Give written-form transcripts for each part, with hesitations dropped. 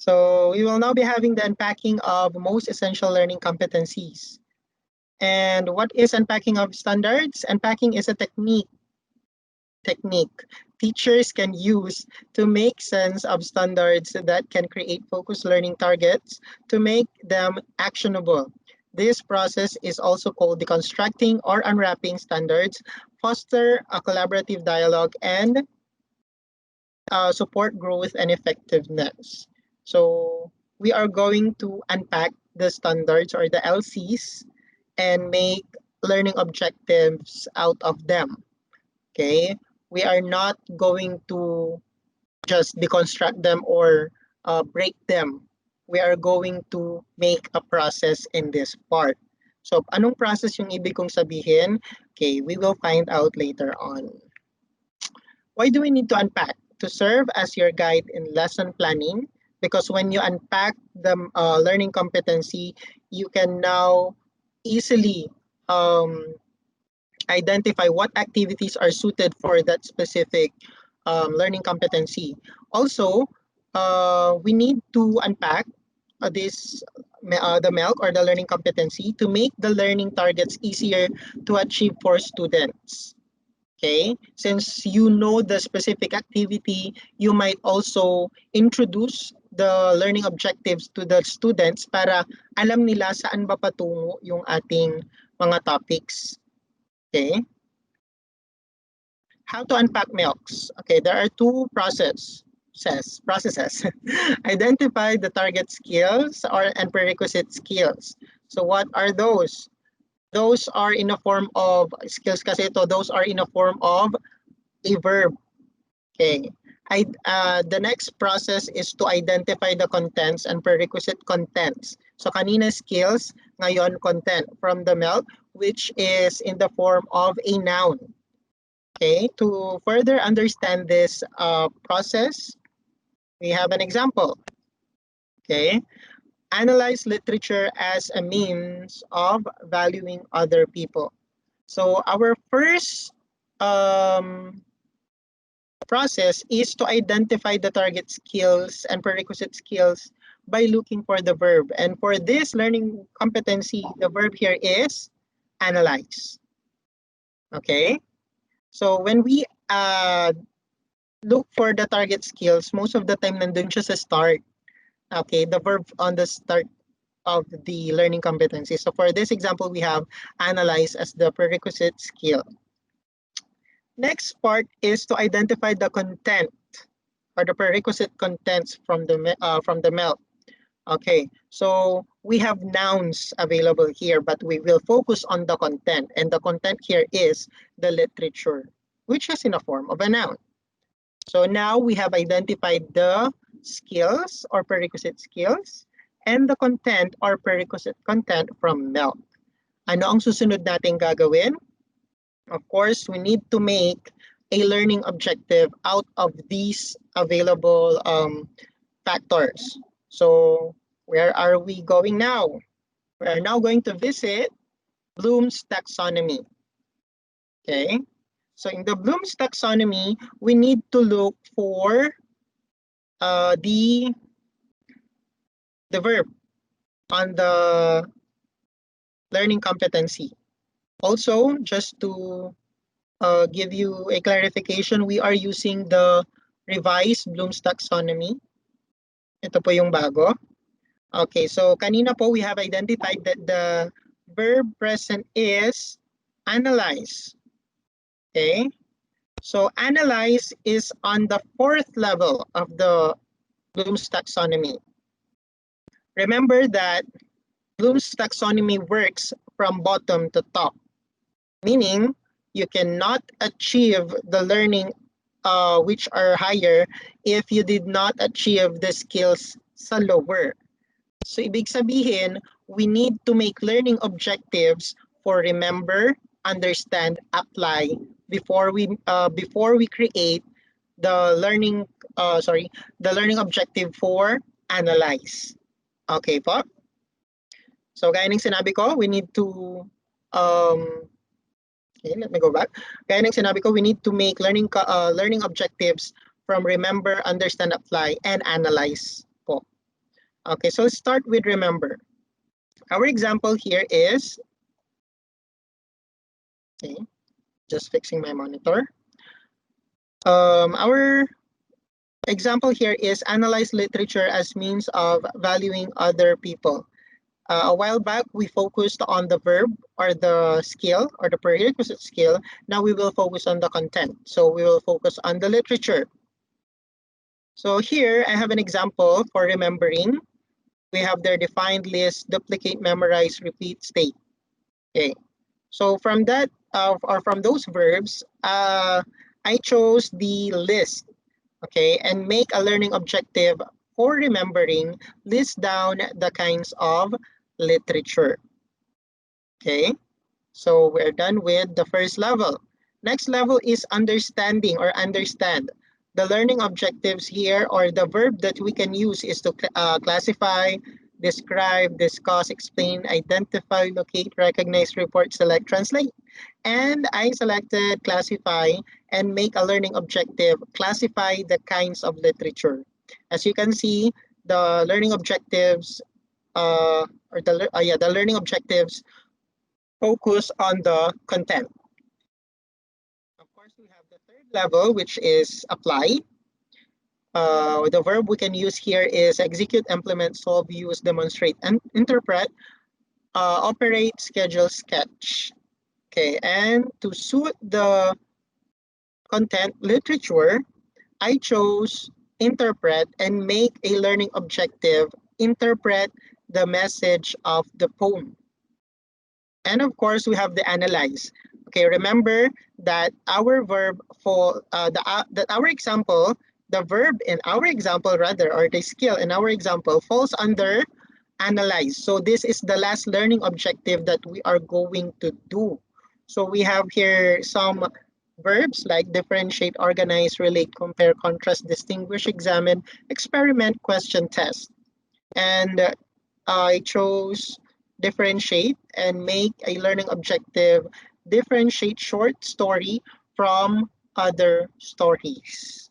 So we will now be having the unpacking of most essential learning competencies. And what is unpacking of standards? Unpacking is a technique teachers can use to make sense of standards that can create focused learning targets to make them actionable. This process is also called deconstructing or unwrapping standards, foster a collaborative dialogue, and support growth and effectiveness. So we are going to unpack the standards or the LCs and make learning objectives out of them. Okay, we are not going to just deconstruct them or break them. We are going to make a process in this part. So anong process yung ibig kong sabihin? Okay, we will find out later on. Why do we need to unpack? To serve as your guide in lesson planning, because when you unpack the learning competency, you can now easily identify what activities are suited for that specific learning competency. Also, we need to unpack the MELC or the learning competency to make the learning targets easier to achieve for students. Okay, since you know the specific activity, you might also introduce the learning objectives to the students para alam nila saan ba patungo yung ating mga topics. Okay. How to unpack MELCs? Okay, there are two processes. Identify the target skills and prerequisite skills. So what are those? Those are in a form of skills kasi ito, those are in a form of a verb. Okay. The next process is to identify the contents and prerequisite contents. So kanina skills, ngayon content from the MELC, which is in the form of a noun. Okay, to further understand this process, we have an example. Okay, analyze literature as a means of valuing other people. So our first process is to identify the target skills and prerequisite skills by looking for the verb. And for this learning competency, the verb here is analyze. Okay, so when we look for the target skills, most of the time nandun siya sa start. Okay, the verb on the start of the learning competency. So for this example, we have analyze as the prerequisite skill. Next part is to identify the content or the prerequisite contents from the MELC. Okay, so we have nouns available here, but we will focus on the content. And the content here is the literature, which is in a form of a noun. So now we have identified the skills or prerequisite skills and the content or prerequisite content from MELC. Ano ang susunod natin gagawin? Of course, we need to make a learning objective out of these available factors. So where are we going now? We are now going to visit Bloom's taxonomy. Okay, so in the Bloom's taxonomy, we need to look for the verb on the learning competency. Also, just to give you a clarification, we are using the revised Bloom's taxonomy. Ito po yung bago. Okay, so kanina po we have identified that the verb present is analyze. Okay, so analyze is on the fourth level of the Bloom's taxonomy. Remember that Bloom's taxonomy works from bottom to top, meaning you cannot achieve the learning which are higher if you did not achieve the skills sa lower. So ibig sabihin, we need to make learning objectives for remember, understand, apply before we create the learning objective for analyze. Okay po? So gaya ng sinabi ko, we need to okay, let me go back. Gaya ng sinabi ko, we need to make learning objectives from remember, understand, apply, and analyze po. Okay, so let's start with remember. Our example here is, okay, just fixing my monitor. Our example here is analyze literature as means of valuing other people. A while back, we focused on the verb or the skill or the prerequisite skill. Now we will focus on the content. So we will focus on the literature. So here I have an example for remembering. We have their defined list, duplicate, memorize, repeat, state. Okay. So from that, or from those verbs, I chose the list, okay, and make a learning objective for remembering, list down the kinds of literature. Okay, so we're done with the first level. Next level is understanding or understand. The learning objectives here or the verb that we can use is to classify, describe, discuss, explain, identify, locate, recognize, report, select, translate. And I selected classify and make a learning objective, classify the kinds of literature. As you can see, the learning objectives, the learning objectives focus on the content. Of course, we have the third level, which is apply. The verb we can use here is execute, implement, solve, use, demonstrate, and interpret, operate, schedule, sketch. Okay, and to suit the content literature, I chose interpret and make a learning objective, interpret the message of the poem. And of course, we have the analyze. Okay, remember that our verb for that our example, the verb in our example rather, or the skill in our example falls under analyze. So this is the last learning objective that we are going to do. So we have here some verbs like differentiate, organize, relate, compare, contrast, distinguish, examine, experiment, question, test. And I chose differentiate and make a learning objective, differentiate short story from other stories.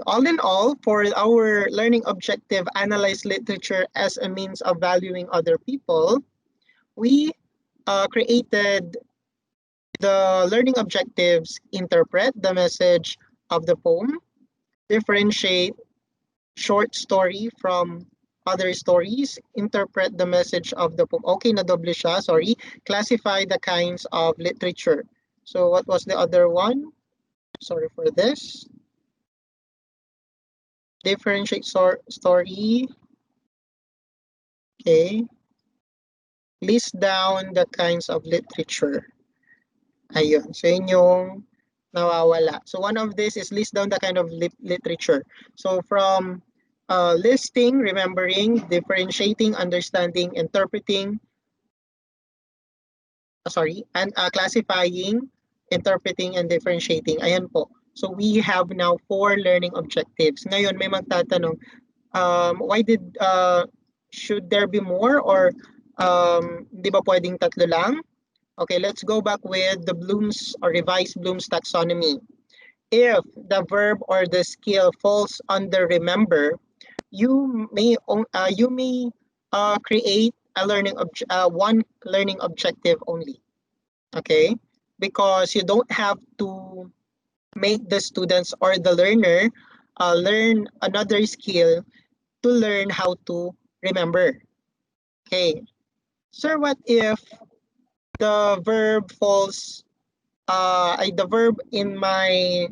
All in all, for our learning objective, analyze literature as a means of valuing other people, we created the learning objectives, interpret the message of the poem, differentiate short story from other stories, interpret the message of the poem. Okay, na doble siya, sorry. Classify the kinds of literature. So what was the other one? Sorry for this. Differentiate story. Okay. List down the kinds of literature. Ayun. So yun yung nawawala. So one of this is list down the kind of literature. So from listing, remembering, differentiating, understanding, interpreting, and classifying, interpreting, and differentiating. Ayan po. So we have now 4 learning objectives. Ngayon, may magtatanong, should there be more or di ba pwedeng 3 lang? Okay, let's go back with the Bloom's or revised Bloom's taxonomy. If the verb or the skill falls under remember, you may create a one learning objective only. Okay, because you don't have to make the students or the learner learn another skill to learn how to remember. Okay, sir, what if the verb falls? The verb in my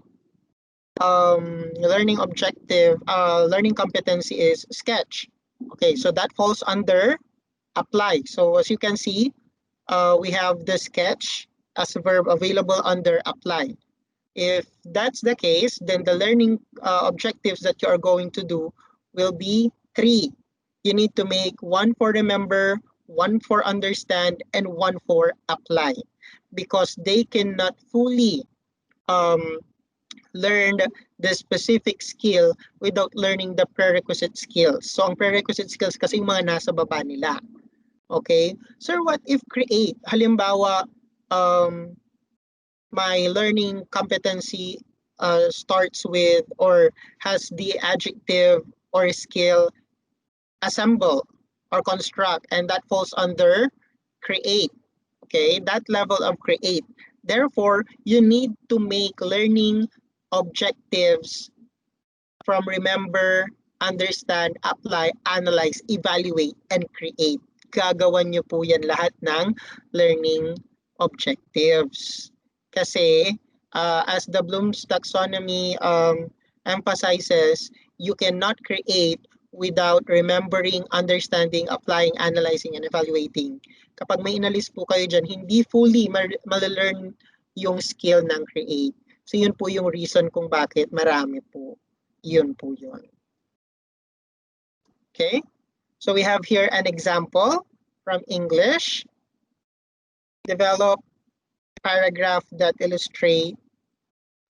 learning objective, learning competency is sketch. Okay, so that falls under apply. So as you can see, we have the sketch as a verb available under apply. If that's the case, then the learning objectives that you are going to do will be 3. You need to make 1 for remember, 1 for understand, and 1 for apply, because they cannot fully um, learn the specific skill without learning the prerequisite skills. So ang prerequisite skills kasi yung mga nasa baba nila. Okay? Sir, what if create? Halimbawa, my learning competency starts with or has the adjective or skill assemble or construct, and that falls under create. Okay, that level of create. Therefore, you need to make learning objectives from remember, understand, apply, analyze, evaluate, and create. Gagawan nyo po yan lahat ng learning objectives. Kasi as the Bloom's taxonomy emphasizes, you cannot create without remembering, understanding, applying, analyzing, and evaluating. Kapag may inalis po kayo dyan, hindi fully malalearn yung skill ng create. So yun po yung reason kung bakit marami po. Yun po yun. Okay, so we have here an example from English. Develop paragraph that illustrate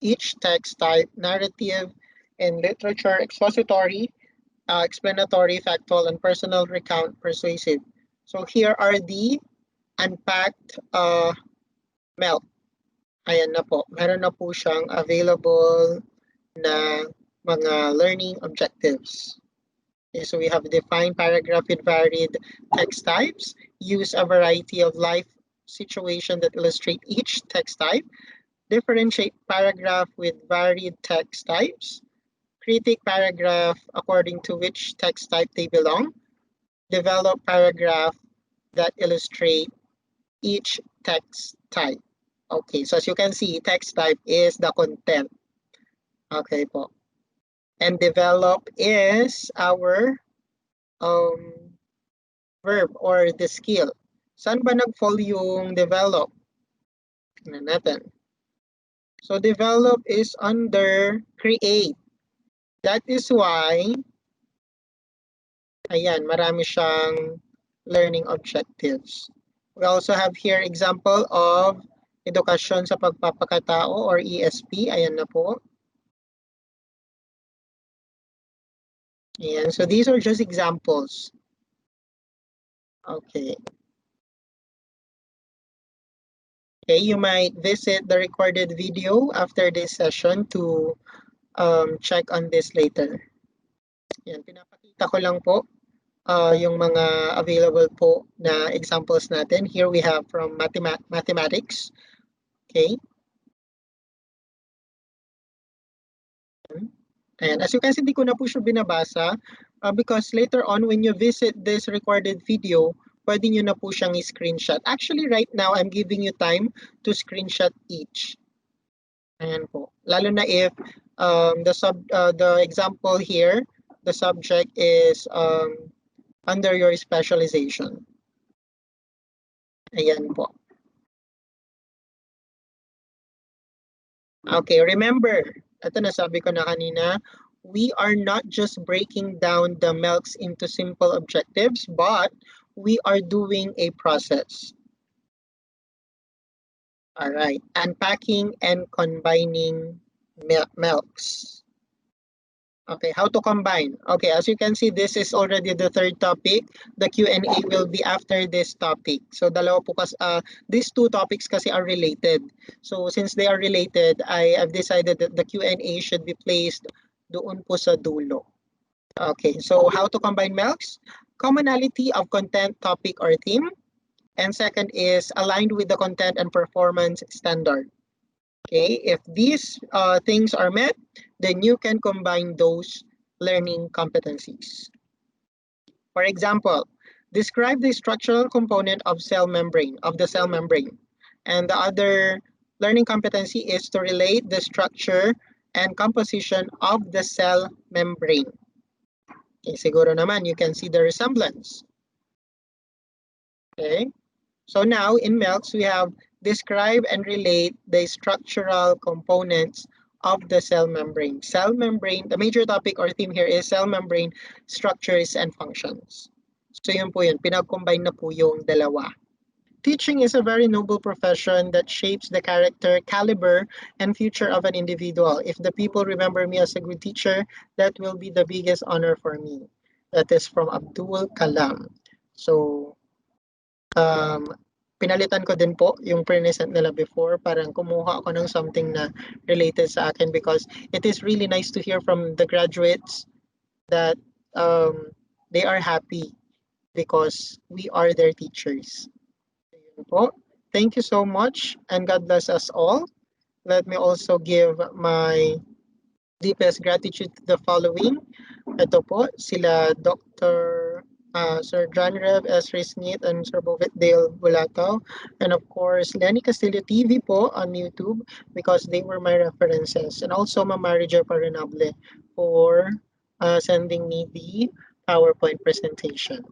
each text type, narrative and literature, expository, explanatory, factual, and personal, recount, persuasive. So here are the unpacked MELC. Ayan na po. Meron na po siyang available na mga learning objectives. Okay, so we have defined paragraph with varied text types, use a variety of life situation that illustrate each text type, differentiate paragraph with varied text types, critique paragraph according to which text type they belong, develop paragraph that illustrate each text type. Okay, so as you can see, text type is the content. Okay po. And develop is our verb or the skill. Saan ba nag-fall yung develop? Tingnan natin. So develop is under create. That is why, ayan, marami siyang learning objectives. We also have here example of edukasyon sa pagpapakatao or ESP. Ayan na po. Ayan, so these are just examples. Okay. Okay, you might visit the recorded video after this session to check on this later. Yan, pinapakita ko lang po yung mga available po na examples natin. Here we have from mathematics. Okay. And as you can see, hindi ko na po siya binabasa because later on when you visit this recorded video, pwede nyo na po siyang i-screenshot. Actually, right now, I'm giving you time to screenshot each. Ayan po. Lalo na if the example here, the subject is under your specialization. Ayan po. Okay, remember, ito nasabi ko na kanina, we are not just breaking down the MELCs into simple objectives, but we are doing a process. All right, unpacking and combining MELCs. Okay, how to combine? Okay, as you can see, this is already the third topic. The Q&A will be after this topic. So dalawa po these two topics kasi are related. So since they are related, I have decided that the Q&A should be placed doon po sa dulo. Okay, so how to combine MELCs? Commonality of content, topic, or theme. And second is aligned with the content and performance standard. Okay, if these things are met, then you can combine those learning competencies. For example, describe the structural component of the cell membrane. And the other learning competency is to relate the structure and composition of the cell membrane. Okay, siguro naman you can see the resemblance. Okay, so now in MELCs we have describe and relate the structural components of the cell membrane. Cell membrane, the major topic or theme here is cell membrane structures and functions. So yun po yun, pinag-combine na po yung dalawa. Teaching is a very noble profession that shapes the character, caliber, and future of an individual. If the people remember me as a good teacher, that will be the biggest honor for me. That is from Abdul Kalam. So, pinalitan ko din po yung present nila before. Parang kumuha ako ng something na related sa akin because it is really nice to hear from the graduates that they are happy because we are their teachers. Yun po. Thank you so much and God bless us all. Let me also give my deepest gratitude to the following. Ito po, sila Dr. Sir John Rev S. Resnit and Sir Bovit Dale Bulataw. And of course, Lenny Castillo TV po on YouTube because they were my references. And also Ma'am Marijo Parinable for sending me the PowerPoint presentation.